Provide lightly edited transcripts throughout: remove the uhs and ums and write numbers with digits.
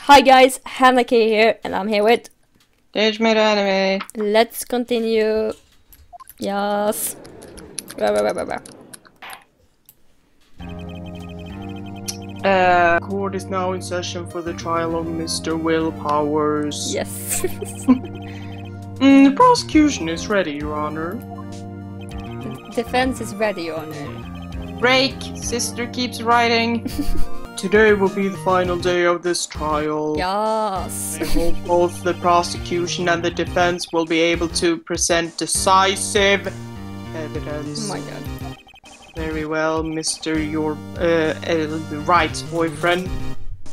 Hi guys, Hanake here, and I'm here with TeachMeToAnimate. Let's continue. Yes. Court is now in session for the trial of Mr. Will Powers. Yes. The prosecution is ready, Your Honor. The defense is ready, Your Honor. Break! Sister keeps writing. Today will be the final day of this trial. Yes. I hope both the prosecution and the defense will be able to present decisive evidence. Oh my god. Very well, Mr. Wright's boyfriend.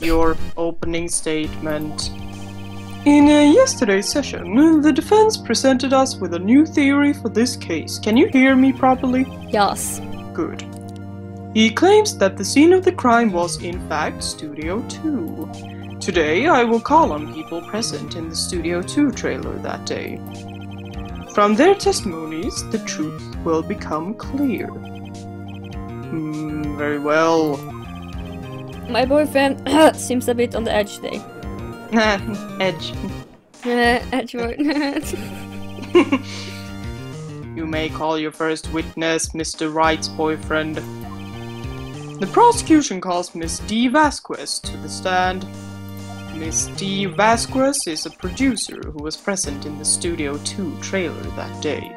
Your opening statement. In yesterday's session, the defense presented us with a new theory for this case. Can you hear me properly? Yes. Good. He claims that the scene of the crime was, in fact, Studio 2. Today, I will call on people present in the Studio 2 trailer that day. From their testimonies, the truth will become clear. Very well. My boyfriend seems a bit on the edge today. Edge. Edge word. You may call your first witness, Mr. Wright's boyfriend. The prosecution calls Miss D. Vasquez to the stand. Miss D. Vasquez is a producer who was present in the Studio 2 trailer that day.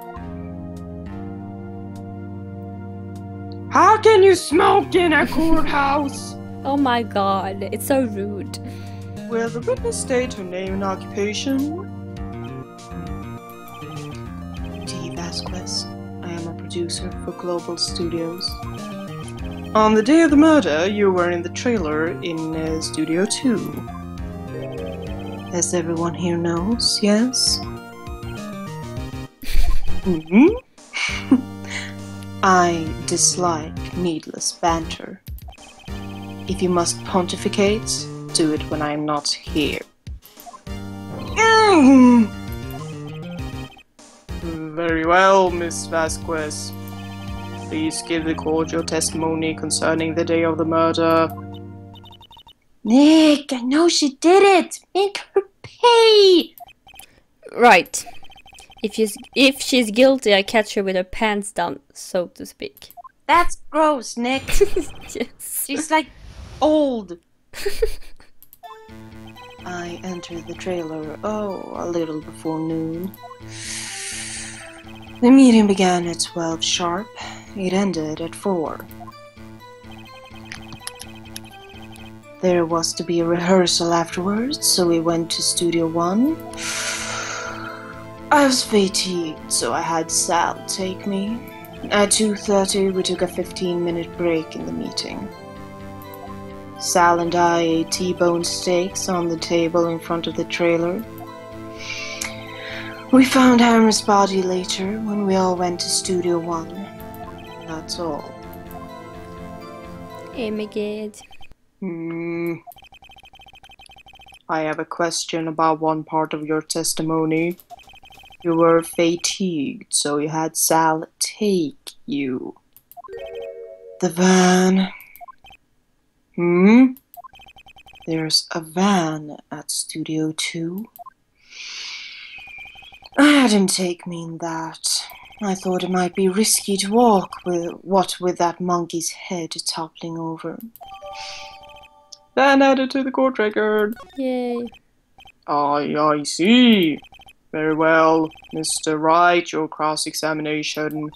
How can you smoke in a courthouse? Oh my god, it's so rude. Will the witness state her name and occupation? D. Vasquez. I am a producer for Global Studios. On the day of the murder, you were in the trailer in Studio 2. As everyone here knows, yes? I dislike needless banter. If you must pontificate, do it when I am not here. Very well, Miss Vasquez. Please give the court your testimony concerning the day of the murder. Nick, I know she did it! Make her pay! Right. If she's guilty, I catch her with her pants down, so to speak. That's gross, Nick. Yes. She's like old. I entered the trailer, a little before noon. The meeting began at 12 sharp. It ended at 4. There was to be a rehearsal afterwards, so we went to Studio 1. I was fatigued, so I had Sal take me. At 2:30, we took a 15-minute break in the meeting. Sal and I ate T-bone steaks on the table in front of the trailer. We found Hammer's body later when we all went to Studio 1. That's all. Oh my god. I have a question about one part of your testimony. You were fatigued, so you had Sal take you. The van. There's a van at Studio 2. I had him take me in that. I thought it might be risky to walk with that monkey's head toppling over. Then added to the court record. Yay. I see. Very well, Mr. Wright, your cross-examination.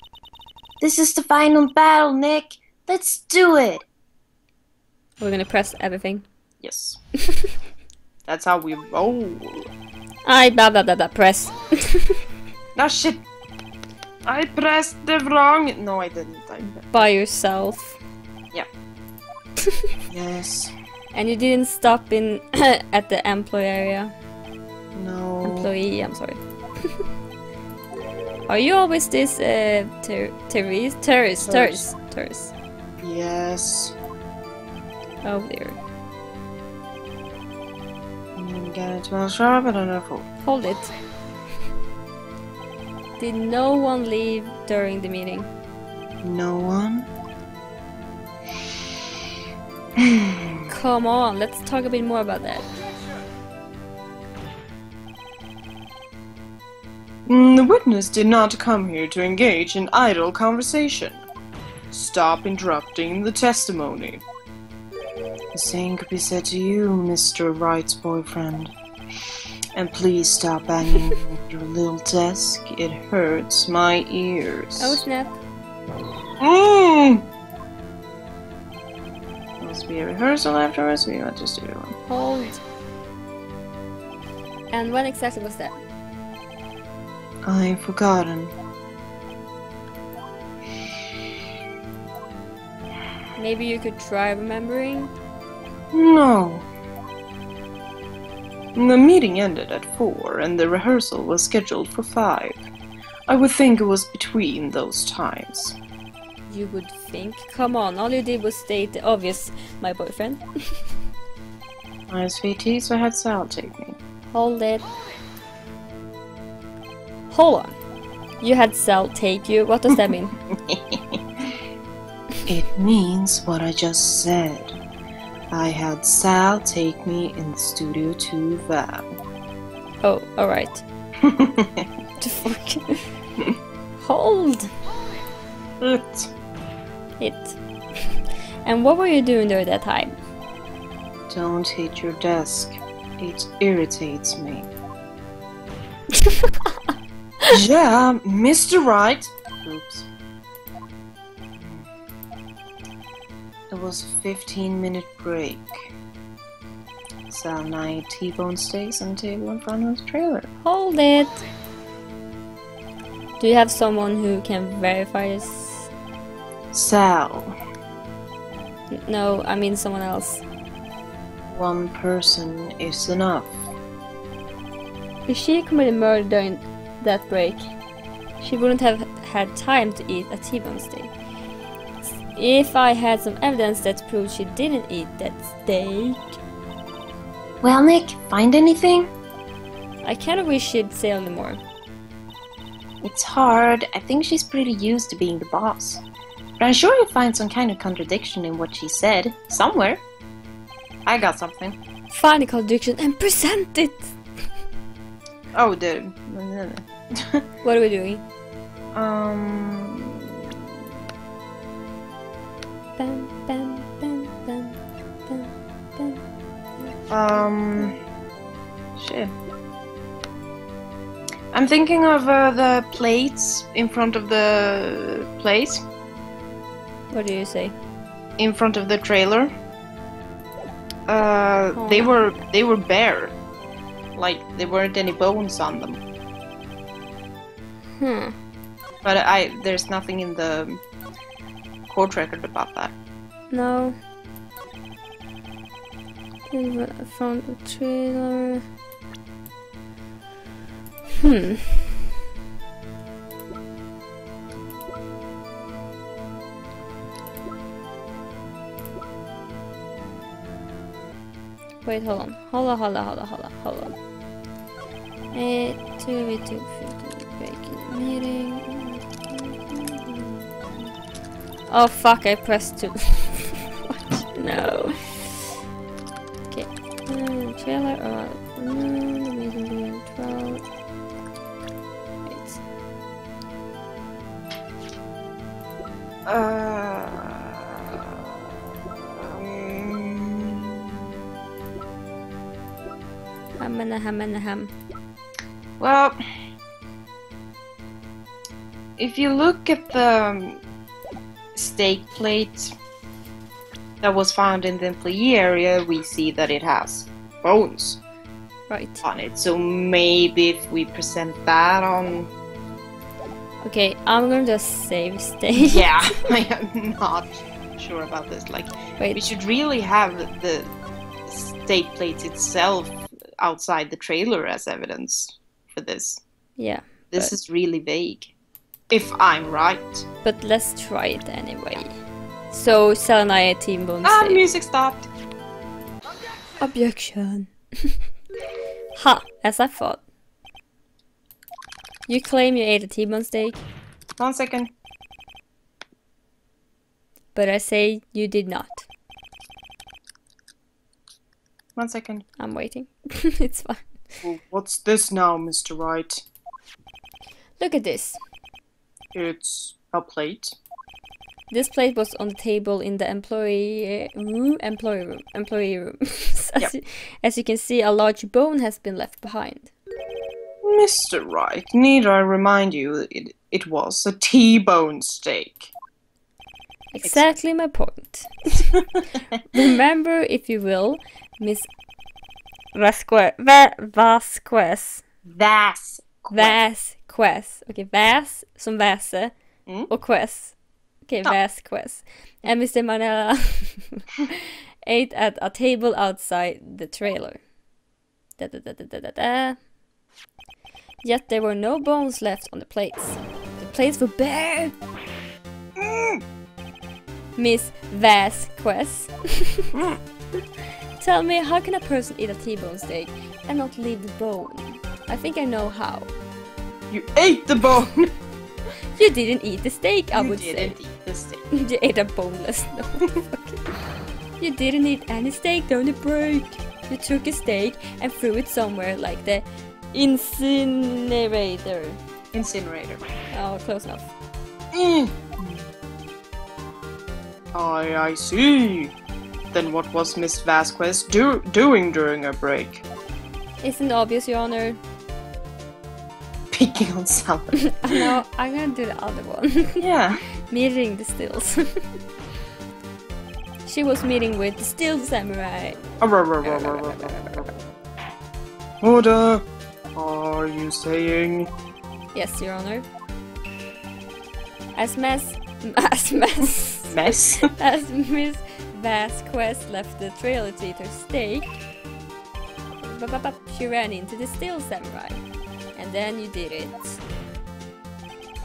This is the final battle, Nick. Let's do it. We're gonna press everything. Yes. That's how we roll. Press. No shit. I pressed the wrong. No, I didn't. By yourself. Yeah. Yes. And you didn't stop in at the employee area. No. Employee, I'm sorry. Are you always this tourist? Yes. Oh dear. Get it 12 sharp and another 4. Hold it. Did no one leave during the meeting? No one? Come on, let's talk a bit more about that. The witness did not come here to engage in idle conversation. Stop interrupting the testimony. The same could be said to you, Mr. Wright's boyfriend. And please stop banging your little desk. It hurts my ears. Oh snap. Must be a rehearsal afterwards. We want to do one. Hold. And when exactly was that? I've forgotten. Maybe you could try remembering? No. The meeting ended at 4 and the rehearsal was scheduled for 5. I would think it was between those times. You would think? Come on, all you did was state the obvious, my boyfriend. My SVT, so I had Sal take me. Hold it. Hold on. You had Sal take you? What does that mean? It means what I just said. I had Sal take me in the Studio 2 van. Oh, alright. The fuck? Hold! It. And what were you doing during that time? Don't hit your desk. It irritates me. Yeah, Mr. Wright. Oops. It was a 15-minute break. Sal and I ate T-bone steaks on the table in front of the trailer. Hold it! Do you have someone who can verify this? Sal. No, I mean someone else. One person is enough. If she committed murder during that break, she wouldn't have had time to eat a T-bone steak. If I had some evidence that proved she didn't eat that steak... Well, Nick, find anything? I kinda wish she'd say anymore. It's hard. I think she's pretty used to being the boss. But I'm sure you'll find some kind of contradiction in what she said. Somewhere. I got something. Find a contradiction and present it! Oh, What are we doing? Bam, bam, bam, bam, bam, bam. Shit. I'm thinking of the plates in front of the place. What do you say? In front of the trailer. They were bare. Like there weren't any bones on them. But there's nothing in the court record about that. No. In front of the trailer. Wait, hold on. Hold on. 2v2 break in the meeting. Oh fuck, I pressed 2. What? No. Okay. Trailer or the meeting being 12. Wait. Ham. Well, if you look at the steak plate that was found in the employee area, we see that it has bones on it. So maybe if we present that on... Okay, I'm gonna just save steak. Yeah, I am not sure about this. Like, wait. We should really have the steak plate itself outside the trailer as evidence for this. Yeah. This is really vague. If I'm right. But let's try it anyway. So, Sal and I ate T-bone steak. Music stopped. Objection. Ha! As I thought. You claim you ate a T-bone steak? 1 second. But I say you did not. 1 second. I'm waiting. It's fine. Well, what's this now, Mr. Wright? Look at this. It's a plate. This plate was on the table in the employee room. As you can see, a large bone has been left behind. Mr. Wright, need I remind you, it was a T-bone steak. Exactly my point. Remember, if you will, Miss Vasquez. Okej, väs som väse och quest. Okej, Vasquez. And Mr. Manella ate at a table outside the trailer. Yet there were no bones left on the plates. The plates were bare. Miss Vasquez. Tell me, how can a person eat a T-bone steak and not leave the bone? I think I know how. You ate the bone! You didn't eat the steak, I would say. You didn't eat the steak. You ate a boneless. No, you didn't eat any steak during the break. You took a steak and threw it somewhere like the incinerator. Incinerator. Oh, close enough. I see. Then what was Miss Vasquez doing during her break? Isn't obvious, Your Honor? Picking on someone. No, I'm gonna do the other one. Yeah. Meeting the stills. She was meeting with the still samurai. Order. Are you saying? Yes, Your Honor. As Miss Vasquez left the trailer to eat her steak, she ran into the still samurai. And then you did it.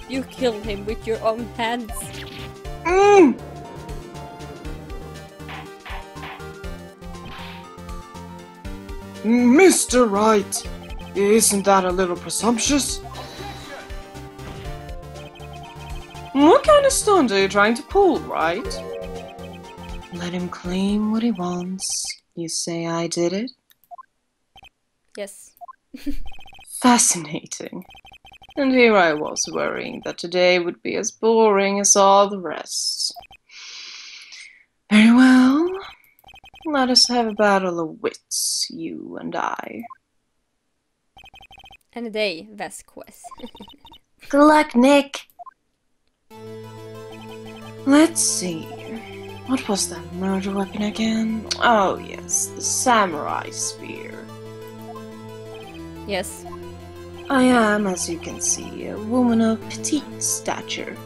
You killed him with your own hands. Mr. Wright, isn't that a little presumptuous? What kind of stunt are you trying to pull, Wright? Let him claim what he wants. You say I did it? Yes. Fascinating. And here I was worrying that today would be as boring as all the rest. Very well. Let us have a battle of wits, you and I. Any day, Vasquez. Good luck, Nick. Let's see. What was that murder weapon again? Oh yes, the samurai spear. Yes. I am, as you can see, a woman of petite stature.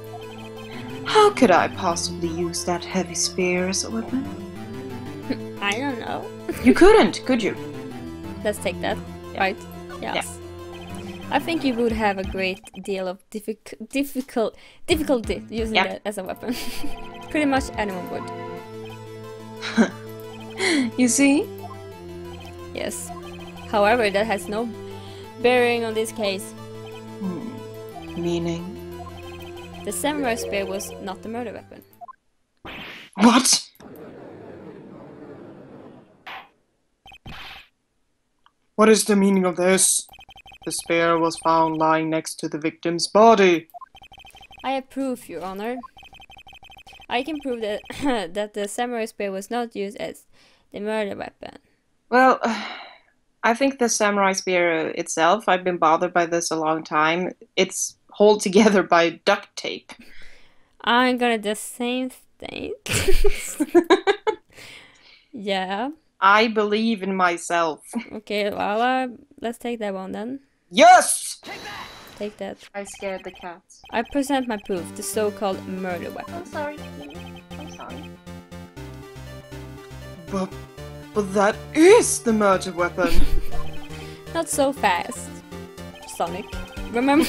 How could I possibly use that heavy spear as a weapon? I don't know. You couldn't, could you? Let's take that, right? Yes. Yeah. I think you would have a great deal of difficulty using that as a weapon. Pretty much anyone would. You see? Yes. However, that has no bearing on this case. Meaning? The samurai spear was not the murder weapon. What? What is the meaning of this? The spear was found lying next to the victim's body. I have proof, Your Honor. I can prove that that the samurai spear was not used as the murder weapon. Well, I think the samurai spear itself, I've been bothered by this a long time. It's held together by duct tape. I'm gonna do the same thing. Yeah. I believe in myself. Okay, well, let's take that one then. Yes! Take that. I scared the cats. I present my proof, the so-called murder weapon. I'm sorry. I'm sorry. But that is the murder weapon. Not so fast, Sonic. Remember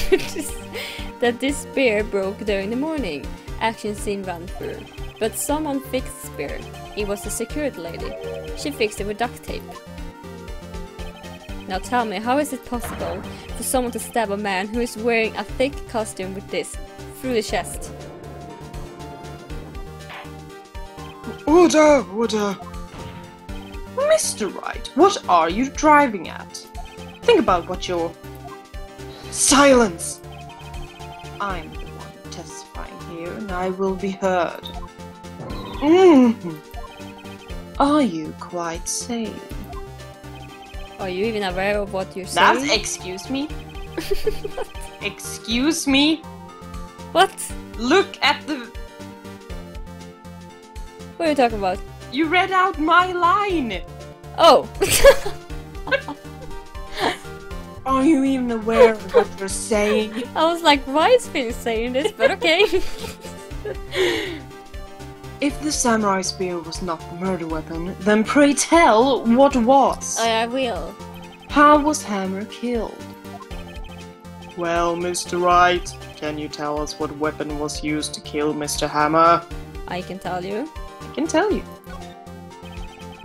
that this spear broke during the morning. Action scene run through. But someone fixed the spear. It was the security lady. She fixed it with duct tape. Now tell me, how is it possible for someone to stab a man who is wearing a thick costume with this through the chest? Order! Order! Mr. Wright, what are you driving at? Think about what you're... Silence! I'm the one testifying here, and I will be heard. Are you quite sane? Are you even aware of what you're saying? Excuse me? Excuse me? What? Look at the... What are you talking about? You read out my line! Oh! Are you even aware of what you're saying? I was like, why is Phoenix saying this? But okay. If the samurai spear was not the murder weapon, then pray tell what was? I will. How was Hammer killed? Well, Mr. Wright, can you tell us what weapon was used to kill Mr. Hammer? I can tell you. I can tell you.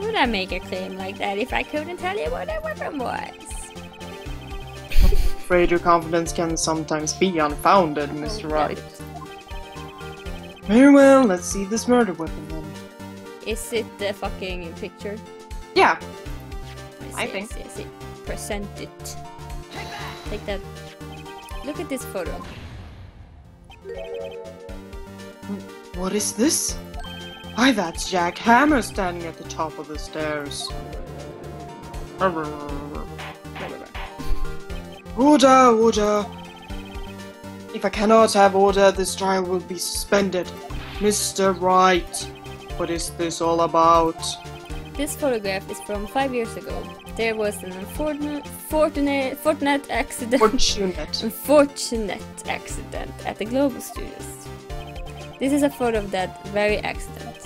Would I make a claim like that if I couldn't tell you what that weapon was? I'm afraid your confidence can sometimes be unfounded, Mr. Wright. Very well, let's see this murder weapon then. Is it the fucking picture? Yeah, I think. see. Present it. Take that. Look at this photo. What is this? Why, that's Jack Hammer standing at the top of the stairs. Order, order! If I cannot have order, this trial will be suspended. Mr. Wright, what is this all about? This photograph is from 5 years ago. There was an unfortunate accident. Unfortunate accident at the Global Studios. This is a photo of that very accident.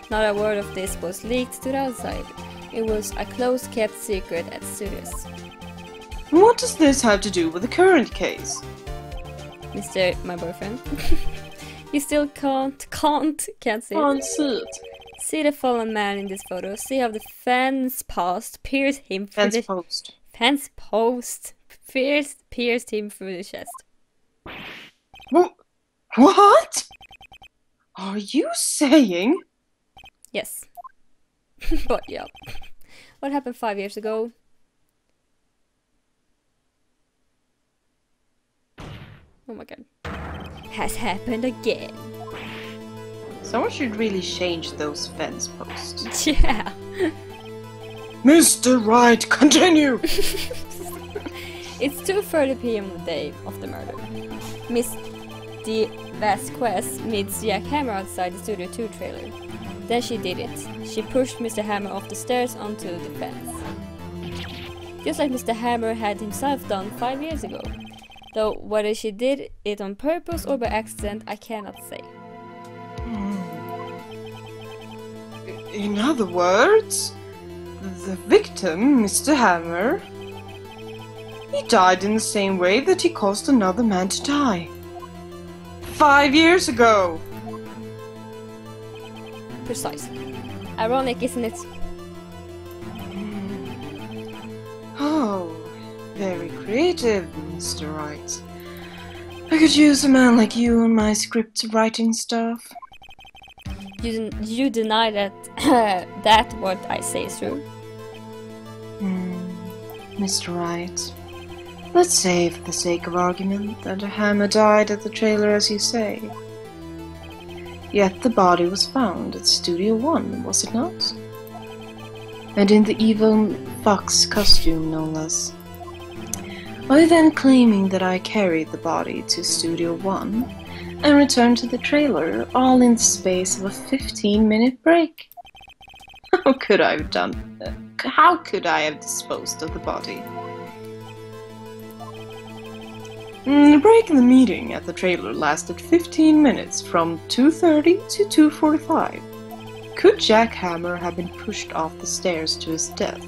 Not a word of this was leaked to the outside. It was a close-kept secret at the studios. What does this have to do with the current case? Mr. My boyfriend. You still can't see it. See the fallen man in this photo. See how the fence post pierced him through Fence post pierced him through the chest. What? Are you saying? Yes. But yeah. What happened 5 years ago? Oh my god. Has happened again. Someone should really change those fence posts. Yeah. Mr. Wright, continue! It's 2:30 p.m. the day of the murder. Miss D. Vasquez meets Jack Hammer outside the Studio 2 trailer. Then she did it. She pushed Mr. Hammer off the stairs onto the fence. Just like Mr. Hammer had himself done 5 years ago. Though whether she did it on purpose or by accident, I cannot say. In other words, the victim, Mr. Hammer, he died in the same way that he caused another man to die. 5 years ago! Precisely. Ironic, isn't it? Oh, very creative, Mr. Wright. I could use a man like you in my script writing stuff. You deny that that what I say is true? Mr. Wright, let's say for the sake of argument that a Hammer died at the trailer as you say. Yet the body was found at Studio 1, was it not? And in the evil fox costume, no less. Are you then claiming that I carried the body to Studio 1 and returned to the trailer all in the space of a 15-minute break? How could I have done that? How could I have disposed of the body? The break in the meeting at the trailer lasted 15 minutes from 2:30 to 2:45. Could Jack Hammer have been pushed off the stairs to his death,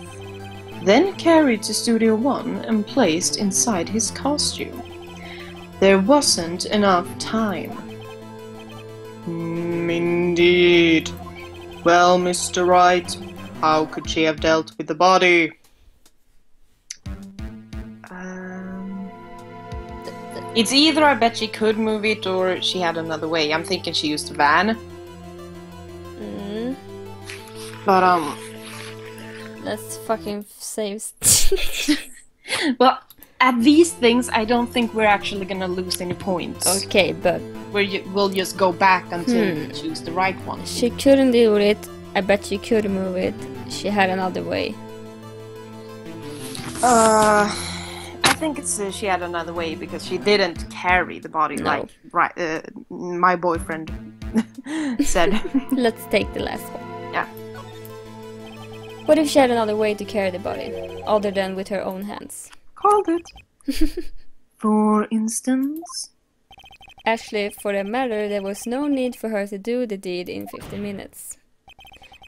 then carried to Studio 1 and placed inside his costume? There wasn't enough time. Indeed. Well, Mr. Wright, how could she have dealt with the body? It's either I bet she could move it or she had another way. I'm thinking she used a van. But let's fucking save. Well, at these things, I don't think we're actually gonna lose any points. Okay, but We'll just go back until we choose the right one. she couldn't deal with it. I bet she could remove it. She had another way. I think it's she had another way because she didn't carry the body like my boyfriend said. Let's take the last one. Yeah. What if she had another way to carry the body, other than with her own hands? Called it. For instance? Actually, for that matter, there was no need for her to do the deed in 15 minutes.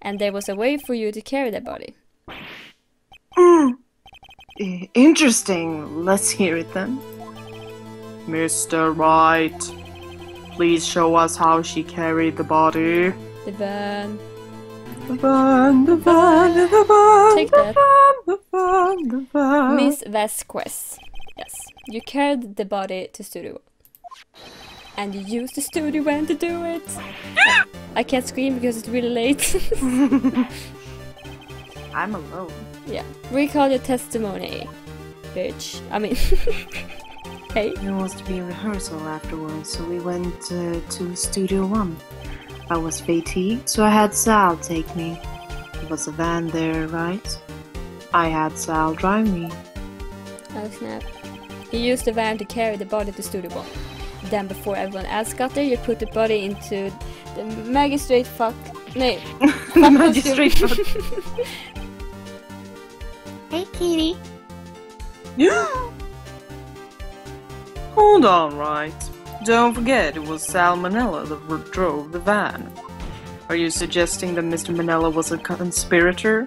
And there was a way for you to carry the body. Interesting. Let's hear it then. Mr. Wright, please show us how she carried the body. The van. The van, the van, the van. Take that. The van, the van. Miss Vasquez. Yes. You carried the body to Studio. And you used the Studio van to do it. I can't scream because it's really late. I'm alone. Yeah. Recall your testimony, bitch. I mean... Hey. There was to be a rehearsal afterwards, so we went to Studio 1. I was fatigued, so I had Sal take me. There was a van there, right? I had Sal drive me. Oh snap. You used the van to carry the body to Studio 1. Then before everyone else got there, you put the body into the magistrate fuck... No. The magistrate fuck. Hey, Kitty. Hold on, right? Don't forget, it was Sal Manella that drove the van. Are you suggesting that Mr. Manella was a conspirator?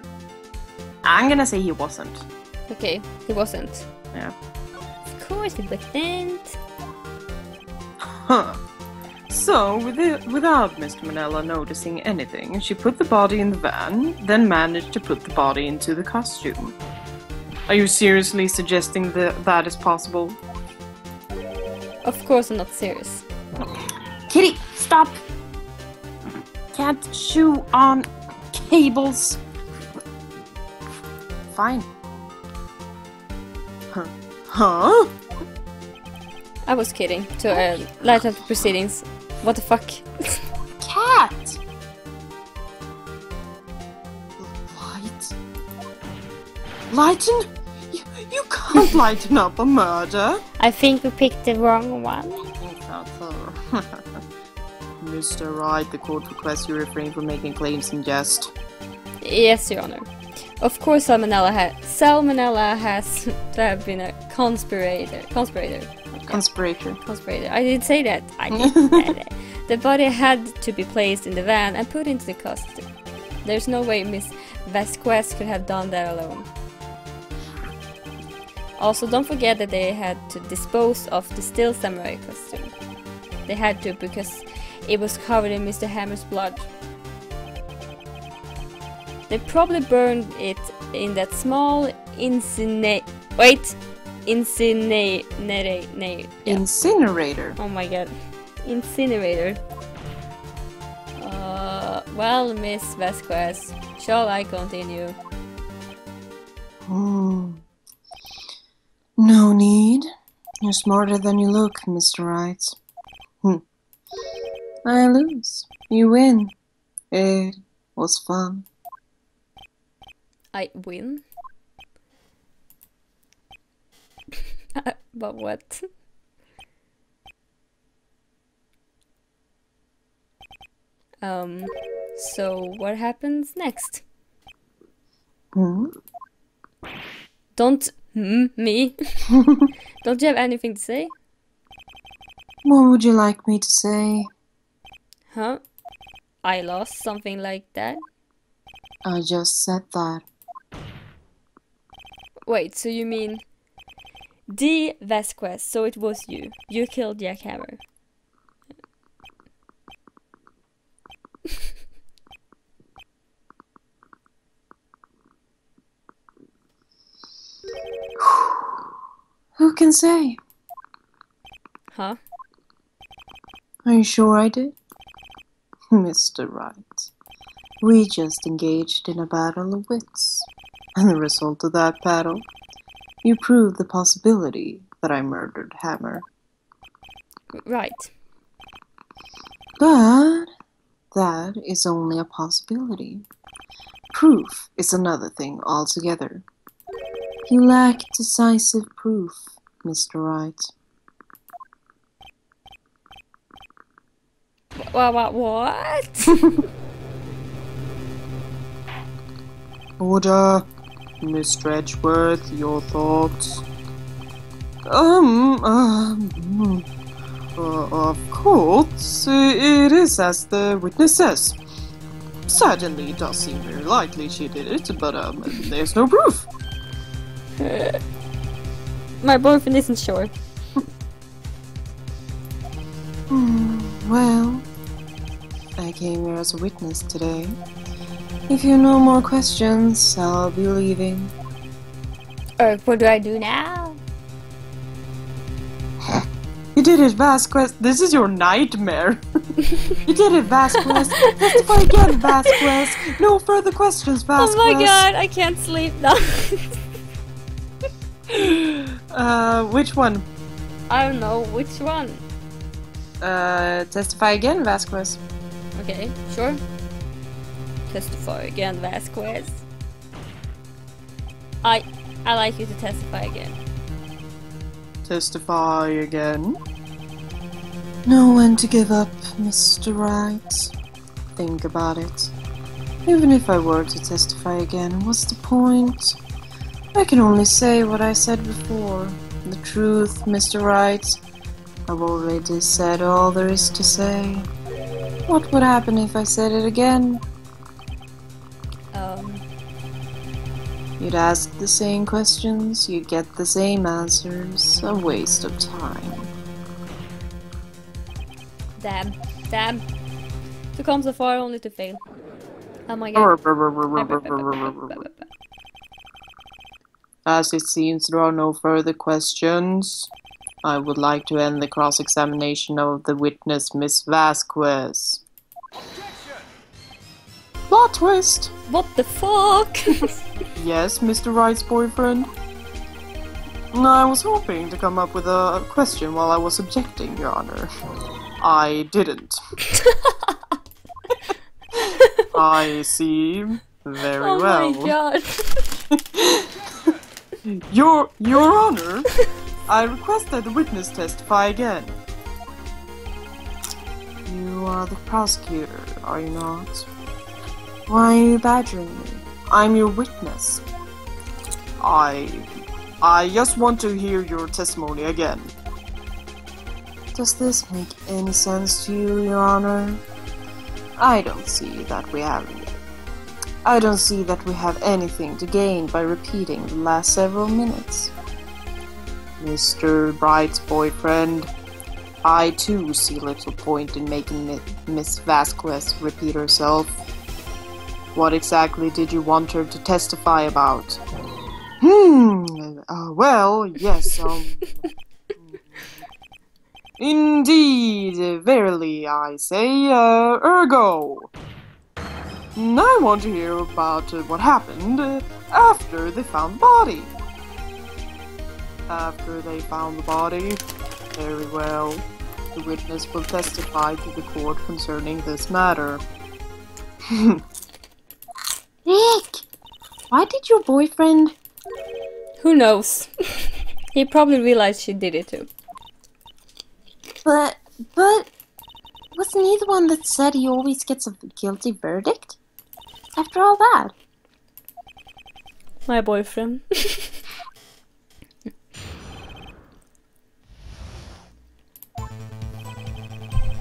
I'm gonna say he wasn't. Okay, he wasn't. Yeah. Of course he wasn't. Huh. So, without Mr. Manella noticing anything, she put the body in the van, then managed to put the body into the costume. Are you seriously suggesting that that is possible? Of course I'm not serious. Kitty, stop! Can't chew on cables. Fine. Huh? I was kidding. To light up the proceedings. What the fuck? Cat! Light? Lighten? You can't lighten up a murder. I think we picked the wrong one. Mr. Wright, the court requests you refrain from making claims in jest. Yes, Your Honor. Of course Salmonella has to have been a conspirator. Conspirator. I did say that. I did. The body had to be placed in the van and put into the costume. There's no way Miss Vasquez could have done that alone. Also, don't forget that they had to dispose of the still samurai costume. They had to because it was covered in Mr. Hammer's blood. They probably burned it in that small incinerator. Incinerator? Oh my god. Incinerator. Well, Miss Vasquez, shall I continue? No need. You're smarter than you look, Mr. Wright. I lose. You win. It was fun. I win? But what? So what happens next? Don't me. Don't you have anything to say? What would you like me to say? Huh? I lost, something like that? I just said that. Wait, so you mean D. Vasquez, so it was you. You killed Jack Hammer. Who can say? Huh? Are you sure I did? Mr. Wright, we just engaged in a battle of wits. And the result of that battle, You proved the possibility that I murdered Hammer. Right. But that is only a possibility. Proof is another thing altogether. You lack decisive proof, Mr. Wright. What? Order, Mr. Edgeworth, your thoughts? Of course, it is as the witness says. Certainly, it does seem very likely she did it, but there's no proof. My boyfriend isn't sure. Well, I came here as a witness today. If you have no more questions, I'll be leaving. What do I do now? You did it, Vasquez. This is your nightmare. You did it, Vasquez. Testify again, Vasquez. No further questions, Vasquez. Oh my god, I can't sleep now. Which one? I don't know, which one? Testify again, Vasquez. Okay, sure. Testify again, Vasquez. I like you to testify again. Testify again. Know when to give up, Mr. Wright. Think about it. Even if I were to testify again, what's the point? I can only say what I said before. The truth, Mr. Wright. I've already said all there is to say. What would happen if I said it again? You'd ask the same questions, you'd get the same answers. A waste of time. Damn. To come so far only to fail. Oh my god. As it seems there are no further questions, I would like to end the cross-examination of the witness, Miss Vasquez. Plot twist! What the fuck? Yes, Mr. Wright's boyfriend? I was hoping to come up with a question while I was objecting, Your Honor. I didn't. I see. Very well. Oh my god. Your Honor, I request that the witness testify again. You are the prosecutor, are you not? Why are you badgering me? I'm your witness. I just want to hear your testimony again. Does this make any sense to you, Your Honor? I don't see that we have anything to gain by repeating the last several minutes. Mr. Wright's boyfriend, I too see little point in making Miss Vasquez repeat herself. What exactly did you want her to testify about? Well, yes, Indeed, verily, I say, ergo. I want to hear about what happened after they found the body. After they found the body? Very well. The witness will testify to the court concerning this matter. Nick! Why did your boyfriend... Who knows? He probably realized she did it too. But... wasn't he the one that said he always gets a guilty verdict? After all that? My boyfriend.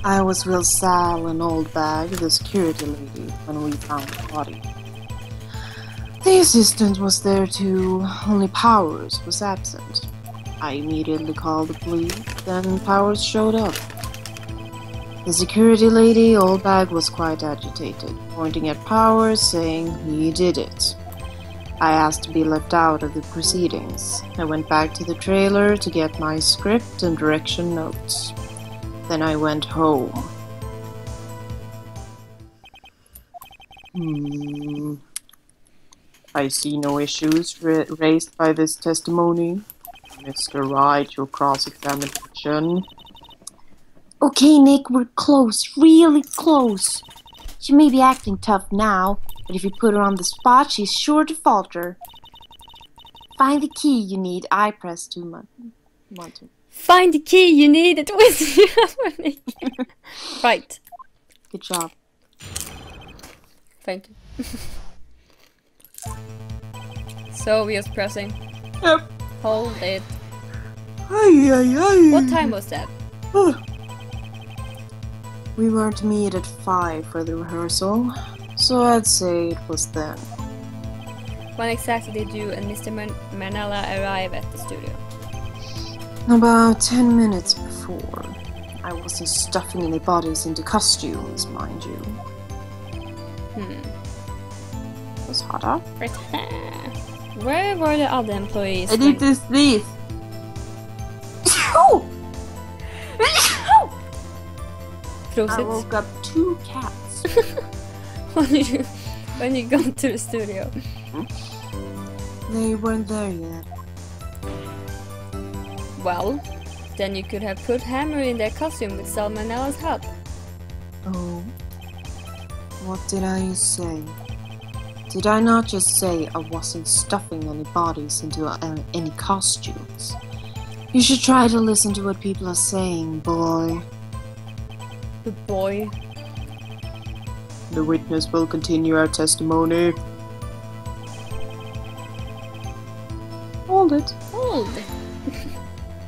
I was with Sal and Old Bag, the security lady, when we found the body. The assistant was there too, only Powers was absent. I immediately called the police, then Powers showed up. The security lady, Old Bag, was quite agitated, pointing at Powers, saying he did it. I asked to be left out of the proceedings. I went back to the trailer to get my script and direction notes. Then I went home. I see no issues raised by this testimony. Mr. Wright, your cross-examination. Okay, Nick, we're close, really close. She may be acting tough now, but if you put her on the spot, she's sure to falter. Find the key you need. I press too much. Find the key you need at Wizard. Right. Good job. Thank you. So we're just pressing. Yep. Hold it. What What time was that? We were to meet at 5 for the rehearsal, so I'd say it was then. When exactly did you and Mr. Manella arrive at the studio? About 10 minutes before. I wasn't stuffing any bodies into costumes, mind you. It was harder. Right. Where were the other employees? I did this. I Prosit. woke up 2 cats. when you got to the studio. They weren't there yet. Well, then you could have put Hammer in their costume with Salmonella's help. Oh, what did I say? Did I not just say I wasn't stuffing any bodies into any costumes? You should try to listen to what people are saying, boy. The boy. The witness will continue our testimony. Hold it. Hold.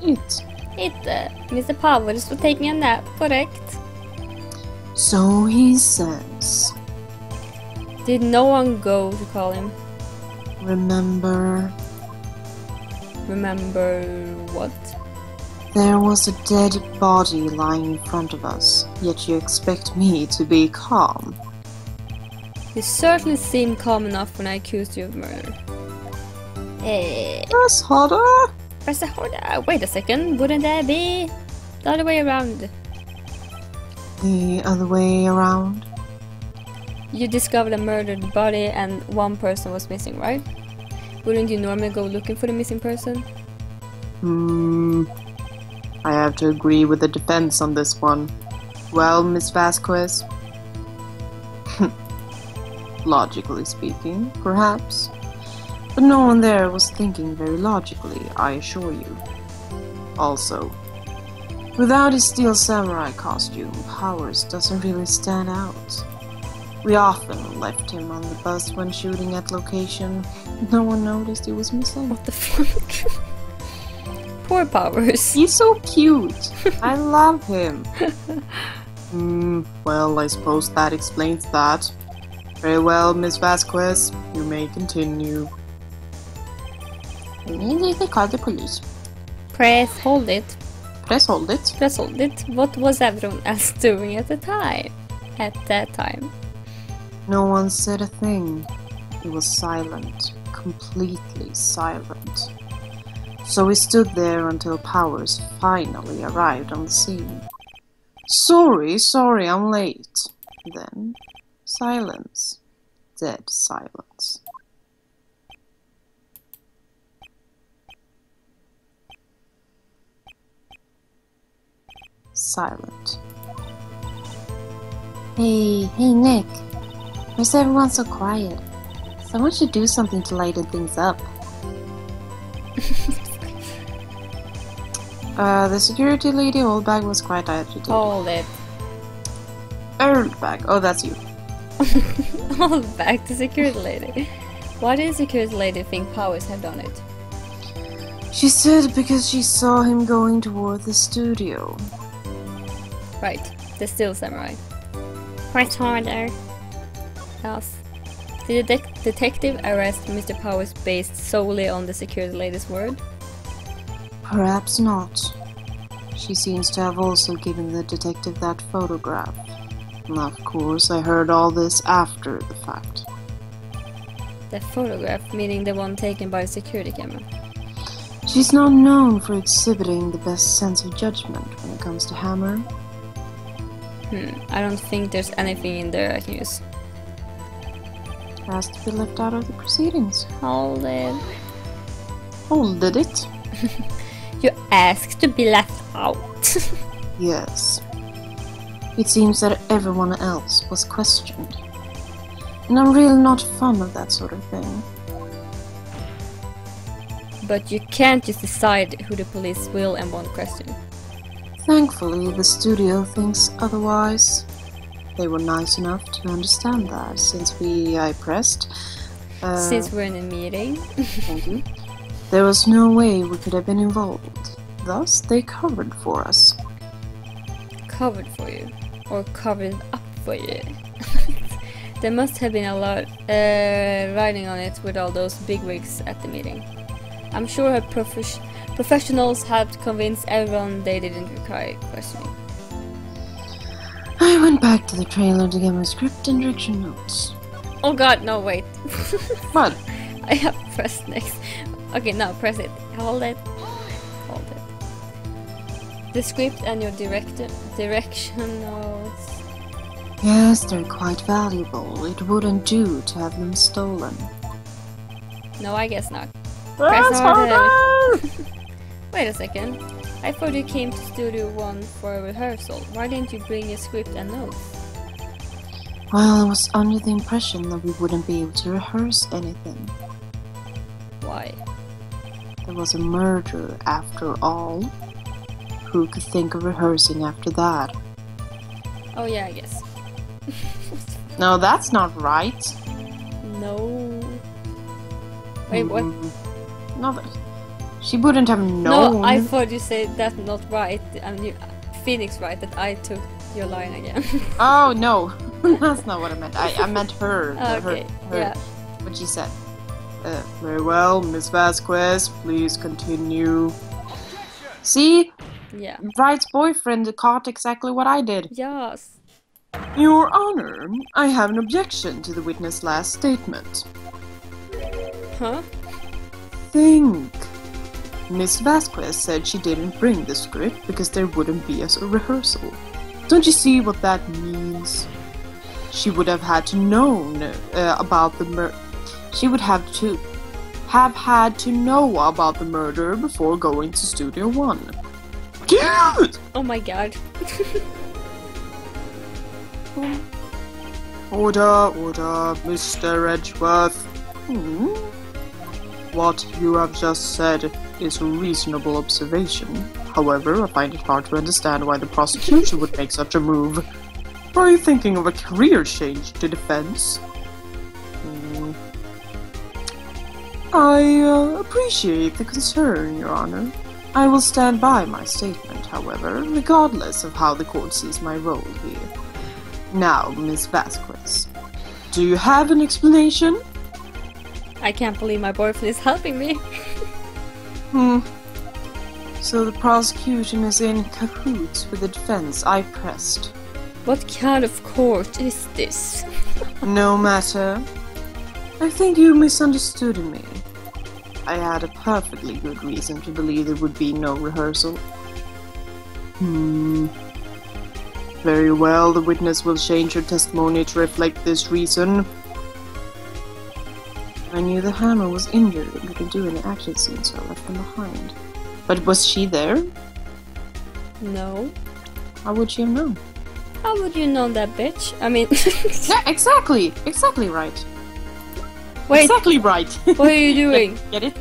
It. Mr. Powers was taking a nap, correct? So he says. Did no one go to call him? Remember, Remember what? there was a dead body lying in front of us, yet you expect me to be calm. You certainly seemed calm enough when I accused you of murder. Press harder. Press harder. Wait a second, wouldn't that be the other way around? The other way around? You discovered a murdered body and one person was missing, right? Wouldn't you normally go looking for the missing person? I have to agree with the defense on this one. Well, Miss Vasquez? Logically speaking, perhaps. But no one there was thinking very logically, I assure you. Also, without his steel samurai costume, Powers doesn't really stand out. We often left him on the bus when shooting at location. No one noticed he was missing. What the fuck? Poor Powers. He's so cute. I love him. Well, I suppose that explains that. Very well, Miss Vasquez. You may continue. Immediately call the police. Press hold it. Press hold it. Press hold it. What was everyone else doing at the time? At that time. No one said a thing. It was silent. Completely silent. So we stood there until Powers finally arrived on the scene. Sorry, I'm late. Then, silence. Dead silence. Silent. Hey, Nick. Why's everyone so quiet? Someone should do something to lighten things up. The security lady Oldbag was quite agitated. Hold it. Oldbag. Oh, that's you. Hold back the security lady. Why did the security lady think Powers had done it? She said because she saw him going toward the studio. Right, the steel samurai. Press harder. Else. Did the detective arrest Mr. Powers based solely on the security lady's word? Perhaps not. She seems to have also given the detective that photograph. And of course, I heard all this after the fact. The photograph, meaning the one taken by a security camera. She's not known for exhibiting the best sense of judgment when it comes to Hammer. I don't think there's anything in there I can use. asked to be left out of the proceedings. Hold it. Holded it? You asked to be left out. Yes. It seems that everyone else was questioned. And I'm really not fond of that sort of thing. But you can't just decide who the police will and won't question. Thankfully, the studio thinks otherwise. They were nice enough to understand that since I pressed. Since we're in a meeting. Thank you. There was no way we could have been involved. Thus, they covered for us. Covered for you. Or covered up for you. There must have been a lot riding on it with all those bigwigs at the meeting. I'm sure her professionals helped convince everyone they didn't require questioning. I went back to the trailer to get my script and direction notes. Oh god, no, wait. What? I have pressed next. Okay, now press it. Hold it. Hold it. The script and your direction notes. Yes, they're quite valuable. It wouldn't do to have them stolen. No, I guess not. Press harder! Wait a second. I thought you came to Studio 1 for a rehearsal. Why didn't you bring a script and notes? Well, I was under the impression that we wouldn't be able to rehearse anything. Why? There was a murder after all. Who could think of rehearsing after that? Oh yeah, I guess. No, that's not right. No. Wait, what? No, she wouldn't have known. No, I thought you said that's not right. And you, Phoenix Wright, that I took your line again. Oh no, that's not what I meant. I meant her. Okay, her, yeah. What she said. Very well, Miss Vasquez, please continue. See? Yeah. Wright's boyfriend caught exactly what I did. Yes. Your Honor, I have an objection to the witness' last statement. Huh? Think. Miss Vasquez said she didn't bring the script because there wouldn't be a rehearsal. Don't you see what that means? She would have had to known about the murder. She would have had to know about the murder before going to Studio 1. Cute! Oh my god. Order, Mr. Edgeworth. What you have just said is a reasonable observation. However, I find it hard to understand why the prosecution would make such a move. Are you thinking of a career change to defense? I appreciate the concern, Your Honor. I will stand by my statement, however, regardless of how the court sees my role here. Now, Miss Vasquez, do you have an explanation? I can't believe my boyfriend is helping me. So the prosecution is in cahoots with the defense. I pressed. What kind of court is this? No matter. I think you misunderstood me. I had a perfectly good reason to believe there would be no rehearsal. Very well, the witness will change her testimony to reflect this reason. I knew the hammer was injured and couldn't do any action scenes, so I left them behind. But was she there? No. How would she have known? How would you know that, bitch? I mean... Yeah, exactly! Exactly right. Wait, Exactly right! what are you doing? Get it?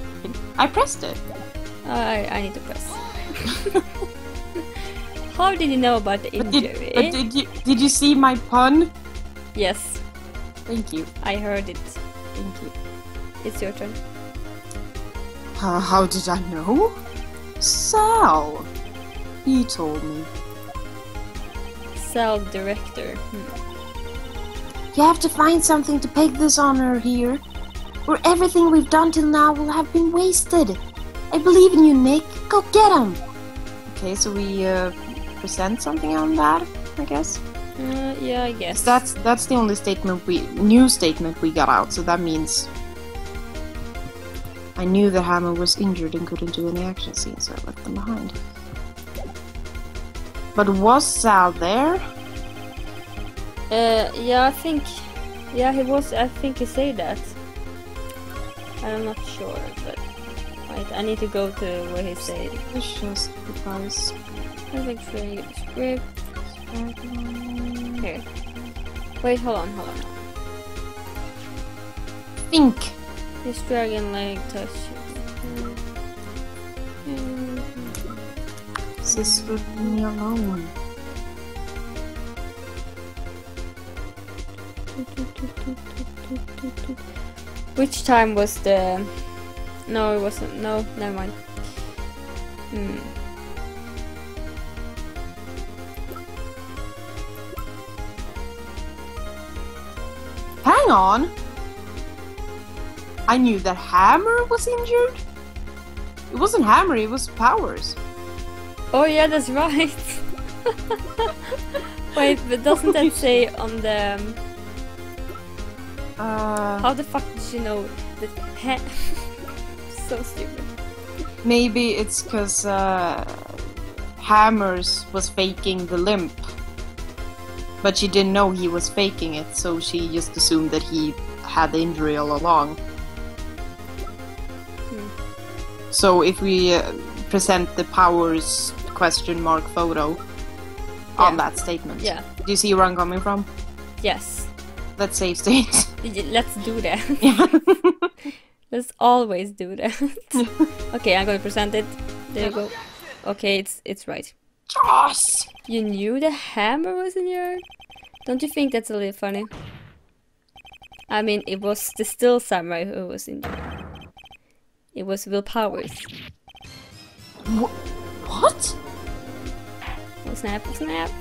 I pressed it. I need to press. How did you know about the injury? But did you see my pun? Yes, Thank you. I heard it. Thank you. It's your turn. How did I know? Sal! He told me. Cell director. You have to find something to peg this on her here, or everything we've done till now will have been wasted. I believe in you, Nick. Go get him! Okay, so we present something on that, I guess? Yeah, I guess. That's the only new statement we got out, so that means I knew that Hammer was injured and couldn't do any action scenes, so I left them behind. But was Sal there? Yeah, I think Yeah, he was. I think he said that. I'm not sure, but wait, I need to go to where he said. Suspicious device. I think script. Here. Wait, hold on. Think. His dragon leg touch. Sis, leave me alone. Which time was the... No, it wasn't. No, never mind. Hang on! I knew that Hammer was injured? It wasn't Hammer, it was Powers. Oh yeah, that's right. Wait, but doesn't that say on the... How the fuck did you know that so stupid. Maybe it's because Hammers was faking the limp. But she didn't know he was faking it, so she just assumed that he had the injury all along. So if we present the Powers question mark photo on that statement. Yeah. Do you see where I'm coming from? Yes. Let's save state. Let's do that. Yeah. Let's always do that. Okay, I'm gonna present it. There you go. Okay, it's right. Yes! You knew the Hammer was in your... Don't you think that's a little funny? I mean, it was the Still Samurai who was in there. It was Will Powers. What? Oh snap, oh snap.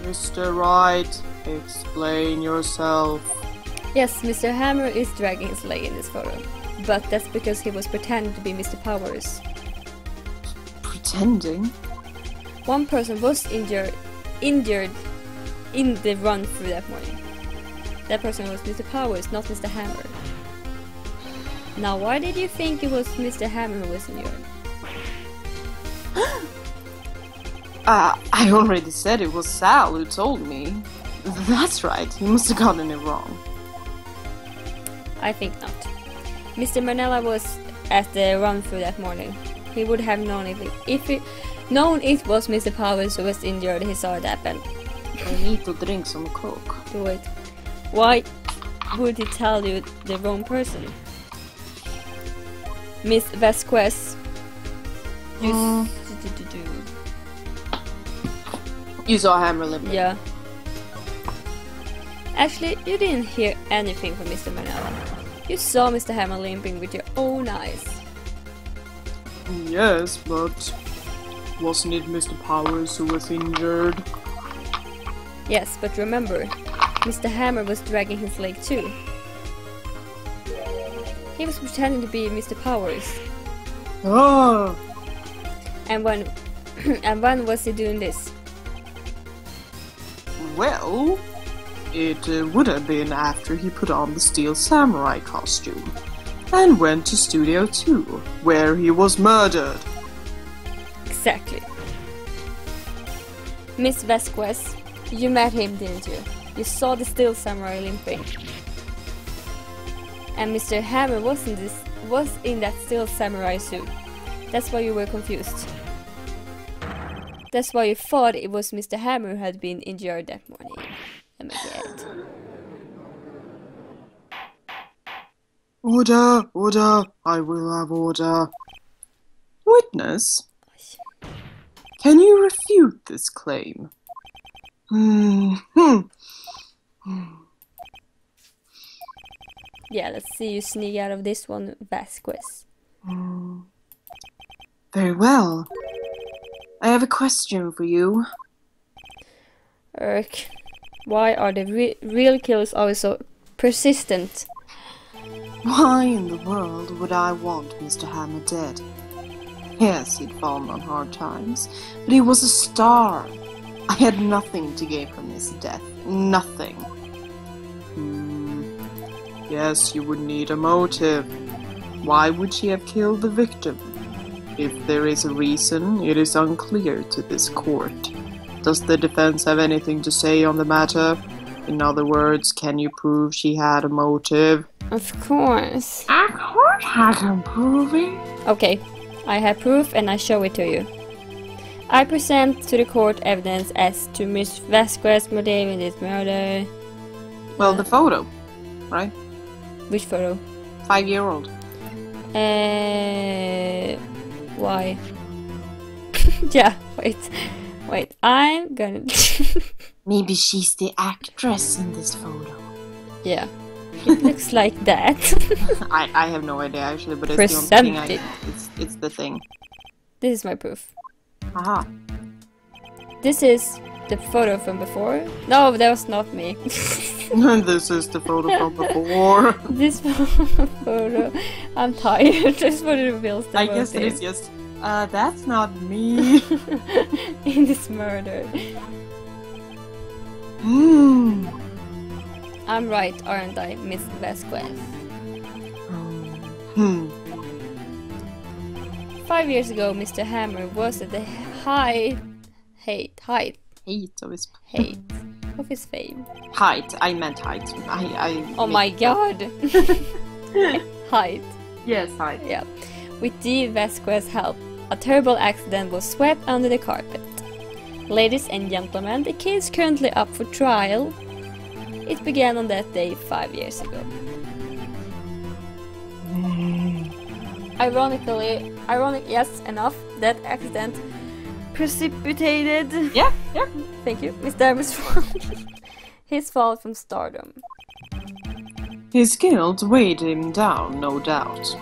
Mr. Wright, explain yourself. Yes, Mr. Hammer is dragging his leg in this photo. But that's because he was pretending to be Mr. Powers. Pretending? One person was injured in the run through that morning. That person was Mr. Powers, not Mr. Hammer. Now, why did you think it was Mr. Hammer who was injured? I already said it was Sal who told me. That's right, you must have gotten it wrong. I think not. Mr. Manella was at the run through that morning. He would have known if he known it was Mr. Powers who was injured. He saw it happen. I need to drink some coke. Do it. Why would he tell you the wrong person? Miss Vasquez. You saw Hammer limping? Yeah. Actually, you didn't hear anything from Mr. Manella. You saw Mr. Hammer limping with your own eyes. Yes, but wasn't it Mr. Powers who was injured? Yes, but remember, Mr. Hammer was dragging his leg too. He was pretending to be Mr. Powers. Ah! And when was he doing this? Well, it would have been after he put on the Steel Samurai costume and went to Studio 2, where he was murdered. Exactly. Miss Vasquez, you met him, didn't you? You saw the Steel Samurai limping. And Mr. Hammer was in that Steel Samurai suit. That's why you were confused. That's why you thought it was Mr. Hammer who had been injured that morning. Oh my god. Order! Order! I will have order. Witness? Can you refute this claim? Yeah, let's see you sneak out of this one, Vasquez. Very well. I have a question for you. Urk, why are the real killers always so persistent? Why in the world would I want Mr. Hammer dead? Yes, he'd fallen on hard times, but he was a star. I had nothing to gain from his death. Nothing. Yes, you would need a motive. Why would she have killed the victim? If there is a reason, it is unclear to this court. Does the defense have anything to say on the matter? In other words, can you prove she had a motive? Of course. Of course I can prove it. Okay, I have proof and I show it to you. I present to the court evidence as to Miss Vasquez's motive in this murder. Well, the photo, right? Which photo? 5-year-old. Why? Yeah, wait, I'm gonna... Maybe she's the actress in this photo. Yeah, it looks like that. I have no idea actually, but it's the only thing it's the thing. This is my proof. Aha. This is the photo from before. No, that was not me. This is the photo from before. This photo... I'm tired. This photo reveals the I guess it is just... that's not me. in this murder. I'm right, aren't I, Miss Vasquez? 5 years ago, Mr. Hammer was at the height of his fame. Height. I meant height. Oh my god. Height. Yes, height. Yeah. With D. Vasquez's help, a terrible accident was swept under the carpet. Ladies and gentlemen, the case currently up for trial. It began on that day 5 years ago. Ironic, yes, enough, that accident precipitated... Yeah. Thank you, Mr. Hammer's fall. His fall from stardom. His guilt weighed him down, no doubt.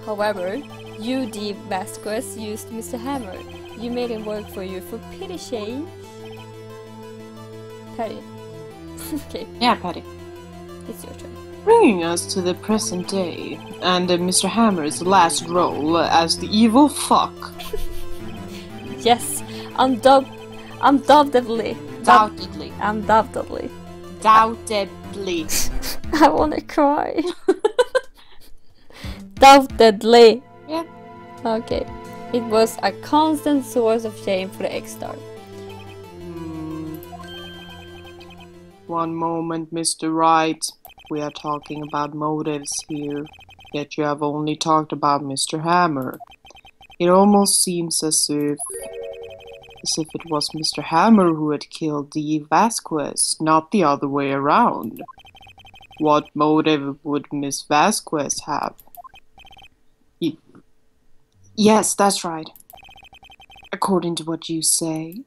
However, you, D. Vasquez, used Mr. Hammer. You made him work for you for pity's sake. Patty. Okay. Yeah, Patty. It's your turn. Bringing us to the present day, and Mr. Hammer's last role as the evil fuck. Yes, undoubtedly. Doubtedly. Undoubtedly. Doubtedly. I wanna cry. Doubtedly. Yeah. Okay. It was a constant source of shame for the X-Star. One moment, Mr. Wright. We are talking about motives here, yet you have only talked about Mr. Hammer. It almost seems as if it was Mr. Hammer who had killed D. Vasquez, not the other way around. What motive would Miss Vasquez have? Yes, that's right. According to what you say,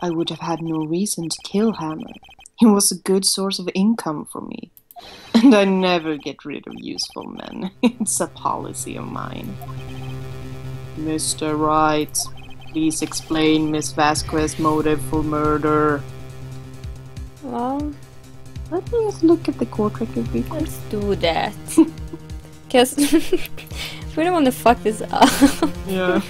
I would have had no reason to kill Hammer. He was a good source of income for me. And I never get rid of useful men. It's a policy of mine. Mr. Wright, please explain Miss Vasquez's motive for murder. Well, let me just look at the court record. Let's do that. Because we don't want to fuck this up. Yeah.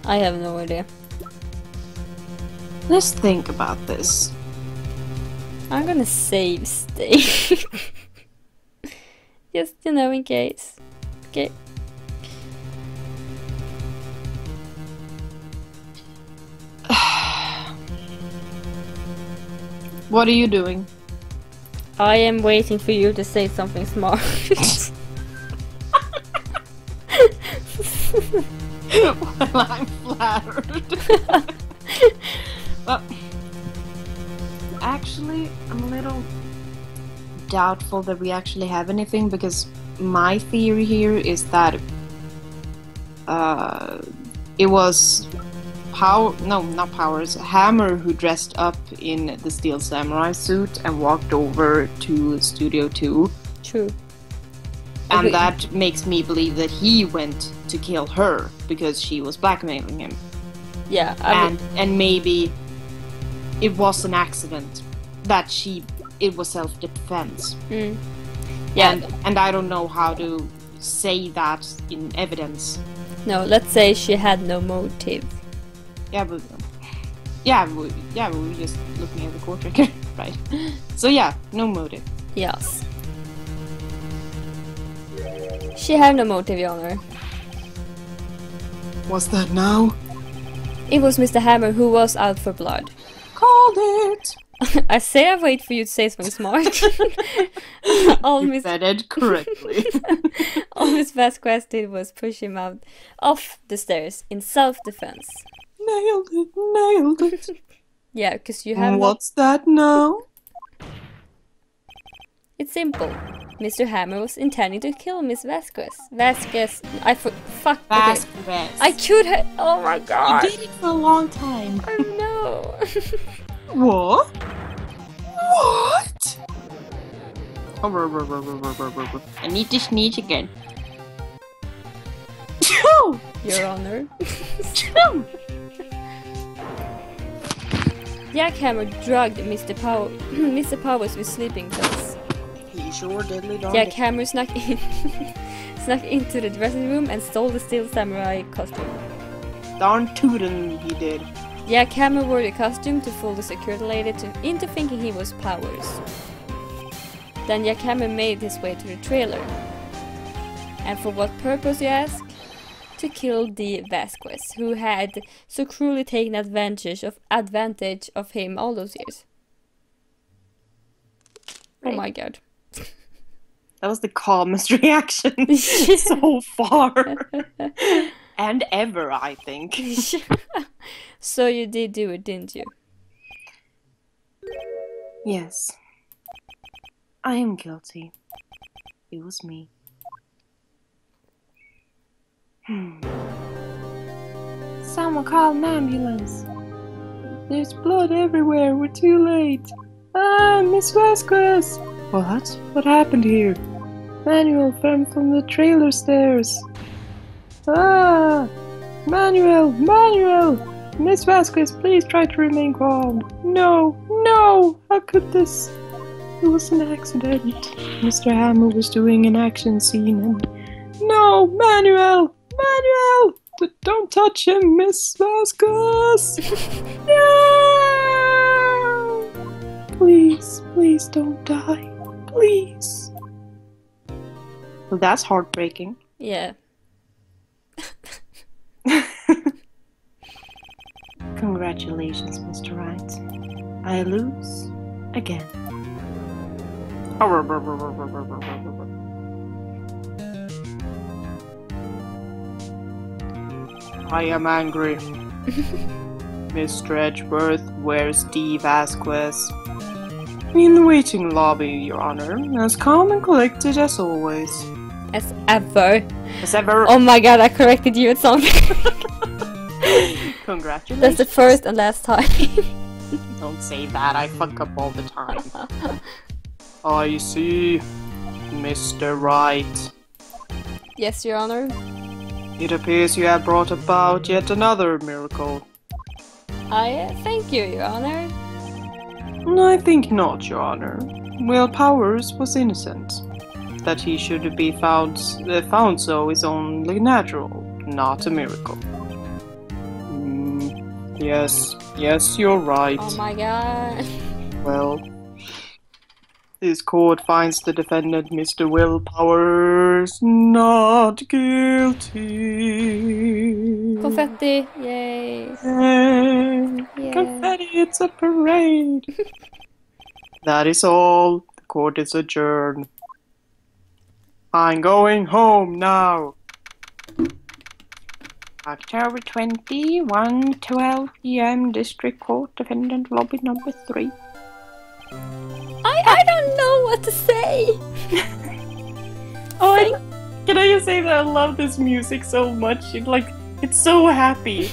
I have no idea. Let's think about this. I'm gonna save state. Just, in case. Okay. What are you doing? I am waiting for you to say something smart. Well, I'm flattered. Well, actually, I'm a little doubtful that we actually have anything, because my theory here is that it was Hammer who dressed up in the Steel Samurai suit and walked over to Studio 2. True. And that makes me believe that he went to kill her because she was blackmailing him. Yeah. And maybe it was an accident. That it was self-defense. Mm. Yeah. And I don't know how to say that in evidence. No, let's say she had no motive. Yeah, but we were just looking at the court record, right? So yeah, no motive. Yes. She had no motive, Your Honor. What's that now? It was Mr. Hammer who was out for blood. Called it! I say I wait for you to say something smart. You said it correctly. All Miss Vasquez did was push him out off the stairs in self-defense. Nailed it, nailed it. Yeah, because you have What's that now? It's simple. Mr. Hammer was intending to kill Miss Vasquez. Fuck. Vasquez. Okay. I could have. Oh my god. You did it for a long time. I know. What? What? I need to sneeze again. Your Honor. Jack Hammer drugged Mr. Powers with sleeping pills. He sure diddly darned Jack Hammer snuck into the dressing room and stole the steel samurai costume. Darn tootin' he did. Jack Hammer wore the costume to fool the security lady into thinking he was Powers. Then Jack Hammer made his way to the trailer. And for what purpose, you ask? To kill the Vasquez, who had so cruelly taken advantage of him all those years. Right. Oh my god. That was the calmest reaction so far. And ever, I think. So you did do it, didn't you? Yes. I am guilty. It was me. Someone call an ambulance. There's blood everywhere. We're too late. Ah, Miss Vasquez. What? What happened here? Manuel fell from the trailer stairs. Ah! Manuel! Manuel! Miss Vasquez, please try to remain calm. No! No! How could this? It was an accident. Mr. Hammer was doing an action scene and... No! Manuel! Manuel! Don't touch him, Miss Vasquez! No! Please, please don't die. Please. Well, that's heartbreaking. Yeah. Congratulations, Mr. Wright. I lose again. I am angry. Mr. Edgeworth, where's D. Vasquez? In the waiting lobby, Your Honor, as calm and collected as always. As ever. As ever. Oh my god, I corrected you at something. Congratulations. That's the first and last time. Don't say that, I fuck up all the time. I see, Mr. Wright. Yes, Your Honor. It appears you have brought about yet another miracle. I thank you, Your Honor. I think not, Your Honor. Will Powers was innocent. That he should be found so is only natural, not a miracle. Yes, you're right. Oh my god. Well, this court finds the defendant, Mr. Will Powers, not guilty. Confetti, yay. Yay. Yeah. Confetti, it's a parade. That is all. The court is adjourned. I'm going home now. October 20, 1:12 p.m. District Court, Defendant Lobby number 3. I don't know what to say. Can I just say that I love this music so much? It's so happy.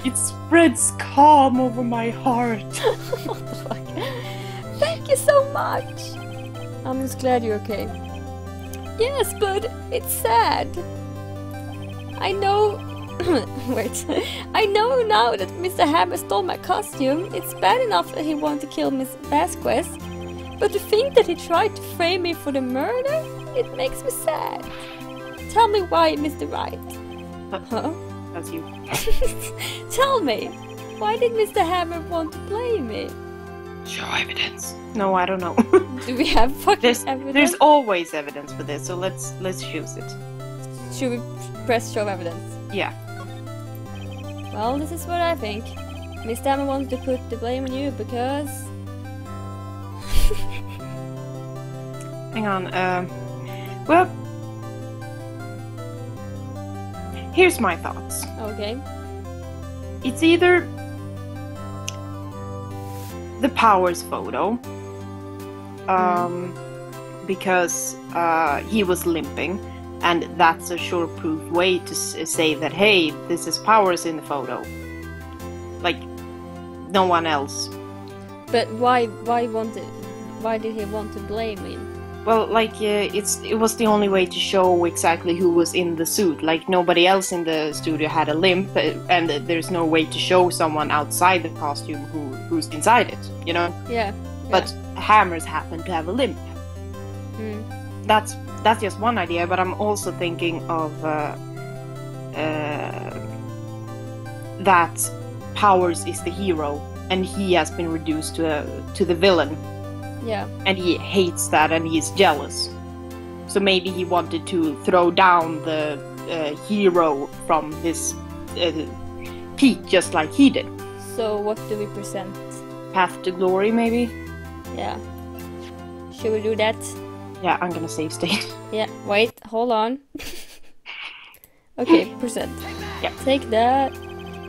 it spreads calm over my heart. What the fuck? Thank you so much. I'm just glad you're okay. Yes, but it's sad. I know. Wait. I know now that Mr. Hammer stole my costume. It's bad enough that he wanted to kill Miss Vasquez, but to think that he tried to frame me for the murder, it makes me sad. Tell me why, Mr. Wright. Huh? That's you. Tell me, why did Mr. Hammer want to play me? Show evidence. No, I don't know. Do we have fucking evidence? There's always evidence for this, so let's choose it. Should we press show evidence? Yeah. Well, this is what I think. Miss Dammer wants to put the blame on you because... Hang on, well... Here's my thoughts. Okay. It's either the Powers photo, because he was limping, and that's a sure-proof way to say that, hey, this is Powers in the photo. Like, no one else. But why did he want to blame him? Well, like, it was the only way to show exactly who was in the suit. Like, nobody else in the studio had a limp, and there's no way to show someone outside the costume who's inside it, you know? Yeah. But Hammers happened to have a limp. That's just one idea, but I'm also thinking of that Powers is the hero, and he has been reduced to the villain. Yeah. And he hates that, and he's jealous. So maybe he wanted to throw down the hero from his peak, just like he did. So what do we present? Path to glory, maybe? Yeah. Should we do that? Yeah, I'm gonna save state. Yeah, wait, hold on. Okay, present. Yeah. Take that.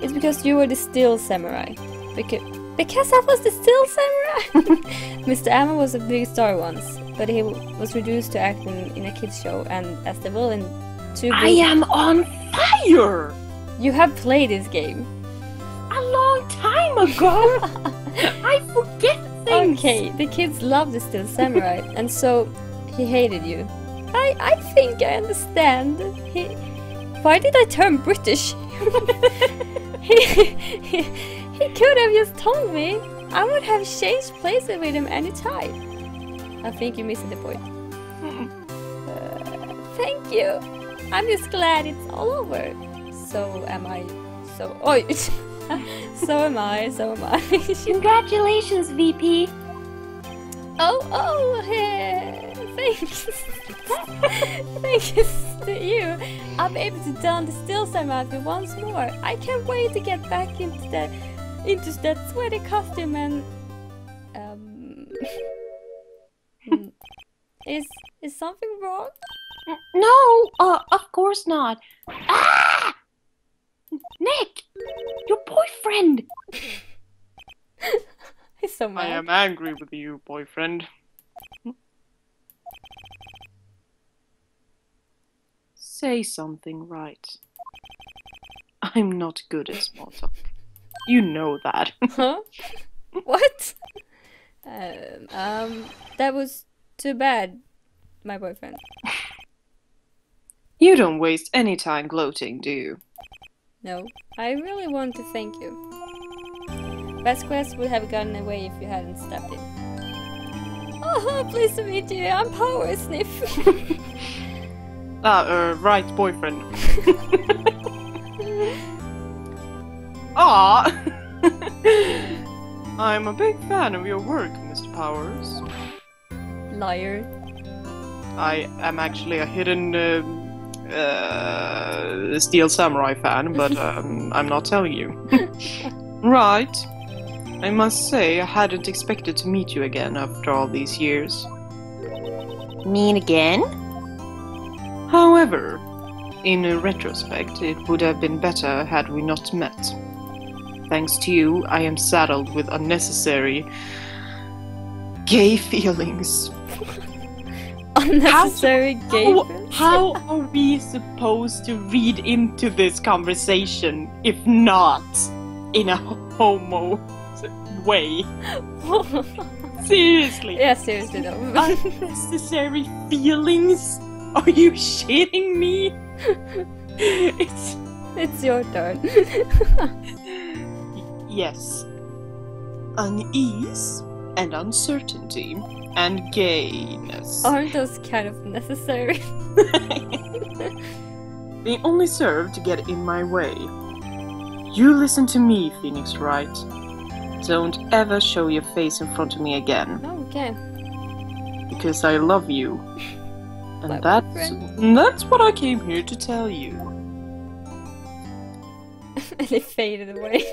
It's because you were the still samurai. Because I was the still samurai! Mr. Amma was a big star once, but he was reduced to acting in a kids show, and as the villain, too big. I am on fire! You have played this game. A long time ago! I forget things! Okay, the kids love the still samurai, and so he hated you. I think I understand. Why did I turn British? He could have just told me. I would have changed places with him anytime. I think you're missing the point. Thank you. I'm just glad it's all over. So am I. So... Oh! So am I. Congratulations, VP! Oh, thanks. Thanks to you. I'm able to don the still samurai outfit once more. I can't wait to get back into that sweaty costume and Is something wrong? No, of course not. Ah! Nick! Your boyfriend! He's so mad. I am angry with you, boyfriend. Say something right. I'm not good at small talk. You know that. Huh? What? That was too bad, my boyfriend. You don't waste any time gloating, do you? No, I really want to thank you. Vasquez would have gotten away if you hadn't stepped in. Oh, pleased to meet you. I'm Power Sniff. Right, boyfriend. Ah, I'm a big fan of your work, Mr. Powers. Liar. I am actually a hidden Steel Samurai fan, but I'm not telling you. Right. I must say, I hadn't expected to meet you again after all these years. Mean again? However, in retrospect, it would have been better had we not met. Thanks to you, I am saddled with unnecessary gay feelings. Unnecessary gay feelings? How are we supposed to read into this conversation if not in a homo way? Seriously? Yeah, seriously though. Unnecessary feelings? Are you shitting me? It's your turn. Yes. Unease and uncertainty and gayness. Aren't those kind of necessary? They only serve to get in my way. You listen to me, Phoenix Wright. Don't ever show your face in front of me again. Okay. Because I love you. And My that's what I came here to tell you. And it faded away.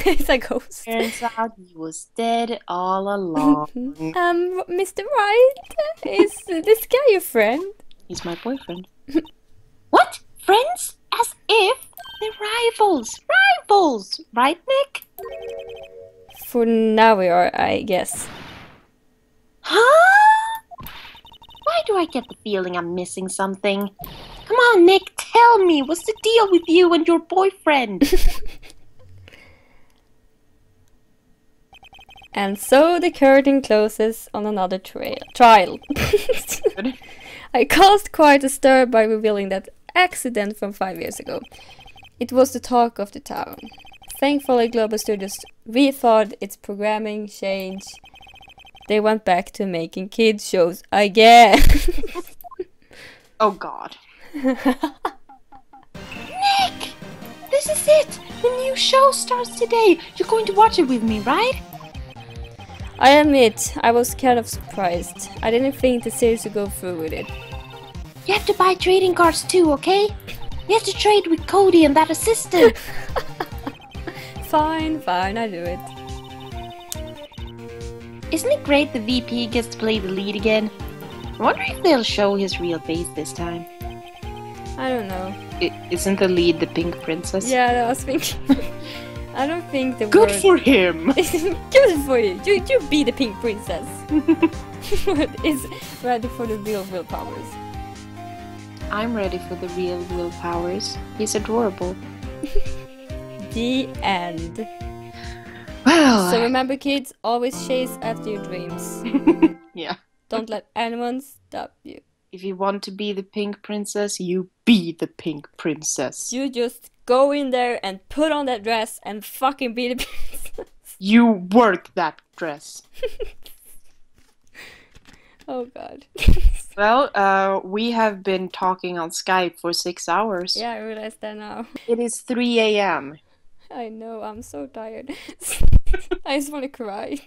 It's a ghost. Turns out he was dead all along. Mr. Wright, is this guy your friend? He's my boyfriend. What? Friends? As if they're rivals. Rivals! Right, Nick? For now we are, I guess. Huh? Why do I get the feeling I'm missing something? Come on, Nick, tell me. What's the deal with you and your boyfriend? And so the curtain closes on another trial. I caused quite a stir by revealing that accident from 5 years ago. It was the talk of the town. Thankfully, Global Studios rethought its programming change. They went back to making kids shows again. Oh God. Nick! This is it! The new show starts today! You're going to watch it with me, right? I admit, I was kind of surprised. I didn't think the series would go through with it. You have to buy trading cards too, okay? You have to trade with Cody and that assistant! Fine, I do it. Isn't it great the VP gets to play the lead again? I wonder if they'll show his real face this time. I don't know. Isn't the lead the Pink Princess? Yeah, I was thinking. I don't think the Good word... for him! Good for you! You be the Pink Princess! Is ready for the real willpowers. I'm ready for the real willpowers. He's adorable. The end. Well... So remember kids, always chase after your dreams. Yeah. Don't let anyone stop you. If you want to be the Pink Princess, you be the Pink Princess. You just go in there and put on that dress and fucking be the princess. You work that dress. Oh God. Well, we have been talking on Skype for 6 hours. Yeah, I realized that now. It is 3 a.m. I know, I'm so tired. I just want to cry.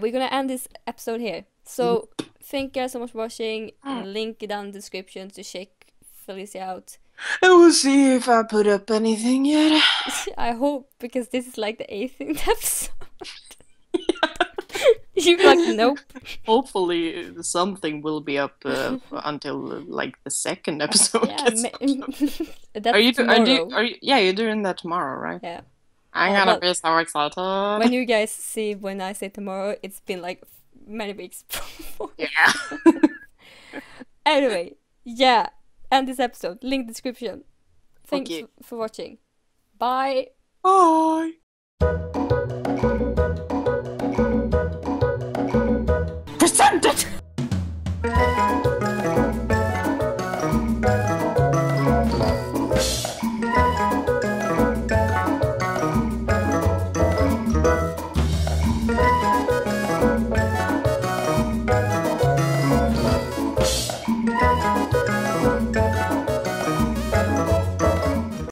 We're gonna end this episode here. So, thank you guys so much for watching. Link down in the description to check Felicia out. And we'll see if I put up anything yet. I hope, because this is like the 8th episode. You're like, nope. Hopefully something will be up until like the 2nd episode. Yeah, that's tomorrow. You're doing that tomorrow, right? Yeah. I'm gonna be so excited. When you guys see when I say tomorrow, it's been like many weeks before. Yeah. Anyway, yeah. End this episode. Link description. Thanks for watching. Bye. Bye.